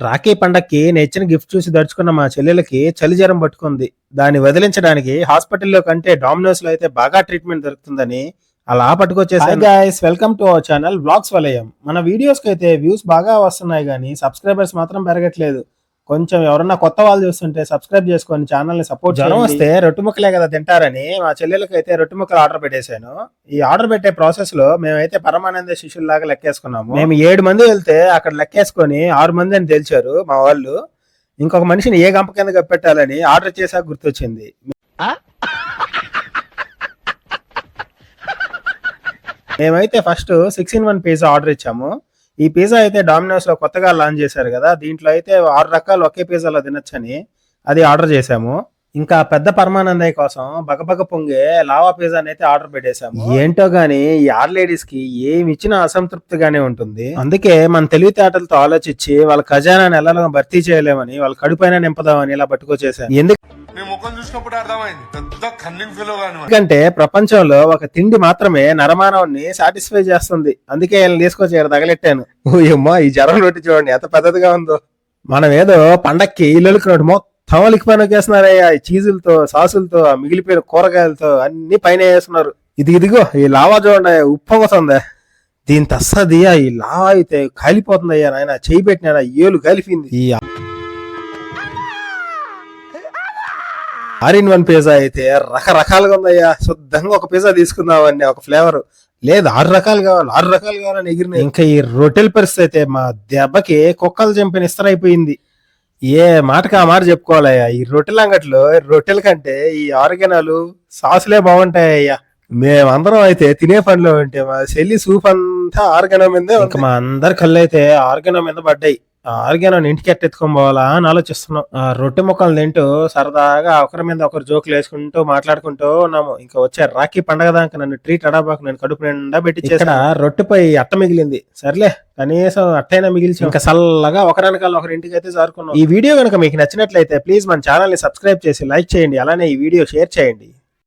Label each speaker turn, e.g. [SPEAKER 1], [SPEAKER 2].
[SPEAKER 1] రాఖీ పండక్కి నేనిచ్చిన గిఫ్ట్ చూసి దడుచుకున్న మా చెల్లెలకి చలి జ్వరం పట్టుకుంది. దాన్ని వదిలించడానికి హాస్పిటల్‌లో కంటే డామినోస్‌లో అయితే బాగా ట్రీట్‌మెంట్ దొరుకుతుందని అలా పట్టుకొచ్చేసాను. Hi guys, welcome to our channel vlogs Valayam. మన వీడియోస్‌కైతే వ్యూస్ బాగా వస్తున్నాయి గానీ సబ్స్క్రైబర్స్ మాత్రం పెరగట్లేదు. కొంచెం ఎవరన్నా కొత్త వాళ్ళు చూస్తుంటే సబ్స్క్రైబ్ చేసుకొని ఛానల్‌ని సపోర్ట్ చేయండి. జ్వరం వస్తే రొట్టె ముక్కలే కదా తింటారని మా చెల్లెలకైతే రొట్టె ముక్కలు ఆర్డర్ పెట్టేశాను. ఈ ఆర్డర్ పెట్టే ప్రాసెస్‌లో మేమైతే పరమానంద శిష్యుల్లాగా లెక్కేసుకున్నాము. మేము 7 మంది వెళ్తే అక్కడ లెక్కేసుకొని 6 మంది అని తేల్చారు మా వాళ్ళు. ఇంకొక మనిషిని ఏ గంప కింద కప్పెట్టాలని ఆర్డర్ చేశాక గుర్తొచ్చింది. మేమైతే ఫస్ట్ 6 in 1 పిజ్జా ఆర్డర్ ఇచ్చాము. ఈ పిజ్జా అయితే డామినోస్ లో కొత్తగా లాంచ్ చేశారు కదా, దీంట్లో అయితే 6 రకాలు ఒకే పిజ్జాలో తినొచ్చని అది ఆర్డర్ చేశాము. ఇంకా పెద్ద పరమానందయ్య కోసం బగబగ పొంగే లావా పిజ్జా అయితే ఆర్డర్ పెట్టేశాము. ఏంటో గానీ ఈ 6 లేడీస్ కి ఏమి ఇచ్చినా అసంతృప్తిగానే ఉంటుంది. అందుకే మన తెలివితేటలతో ఆలోచించి వాళ్ళ ఖజానాన్ని ఎలా భర్తీ చేయలేమని వాళ్ళ కడుపైన నింపదామని ఇలా పట్టుకొచ్చేసాను. ఎందుకంటే ప్రపంచంలో ఒక తిండి మాత్రమే నరమానవుని సాటిస్ఫై చేస్తుంది. అందుకే వీళ్ళని తీసుకొచ్చి ఇక్కడ తగలెట్టాను. ఓయమ్మా, ఈ జ్వరం రొట్టి చూడండి ఎంత పెద్దదిగా ఉందో. మనం ఏదో పండక్కి ఇల్లుకున్నట్టు మొత్తం లిక్కిపోయిన వేస్తున్నారయ్యా. ఈ చీజులతో, సాసులతో, మిగిలిపోయిన కూరగాయలతో అన్ని పైన వేస్తున్నారు. ఇదిగో ఈ లావా చూడండి, ఉప్పొంగుతుందా. దీని తస్సదియా ఈ లావా అయితే కాలిపోతుందయ్యా నాయన. చేయి పెట్టినా ఏలు కాలిపోయింది. ఈ 6 in 1 పిజ్జా అయితే రకరకాలుగా ఉందయ్యా. శుద్ధంగా ఒక పిజ్జా తీసుకుందామని ఒక ఫ్లేవర్ లేదు, 6 రకాలు కావాలి, 6 రకాలు కావాలని ఎగిరినాయి. ఇంకా ఈ రొట్టెల పరిస్థితి అయితే మా దెబ్బకి కుక్కలు చంపిన ఇస్తరైపోయింది. ఏ మాటకి ఆ మాట చెప్పుకోవాలయ్యా. ఈ రొట్టెల అంగట్లో రొట్టెల కంటే ఈ ఆర్గనాలు సాసులే బాగుంటాయ్యా. మేమందరం అయితే తినే పనిలో ఉంటే మా చెల్లి సూప్ అంతా ఆర్గనో మీదే. ఇంకా మా అందరి కళ్ళు అయితే ఆర్గనో మీద పడ్డాయి. ఆర్గానో ఇంటికి ఎట్టెత్తుకొని పోవాలా అని ఆలోచిస్తున్నాం. ఆ రొట్టె ముక్కలు తింటూ సరదాగా ఒకరి మీద ఒకరు జోకులు వేసుకుంటూ మాట్లాడుకుంటూ ఉన్నాము. ఇంకా వచ్చే రాఖీ పండగ దాకా నన్ను ట్రీట్ అడాబాకు నేను కడుపు నిండా పెట్టించేసిన రొట్టెపై అట్ట మిగిలింది. సర్లే, కనీసం అట్టైనా మిగిల్చి ఇంకా చల్లగా ఒకరినకాల ఒకరింటికి అయితే జారుకున్నాం. ఈ వీడియో కనుక మీకు నచ్చినట్లయితే ప్లీజ్ మన ఛానల్ ని సబ్స్క్రైబ్ చేసి లైక్ చేయండి. అలానే ఈ వీడియో షేర్ చేయండి.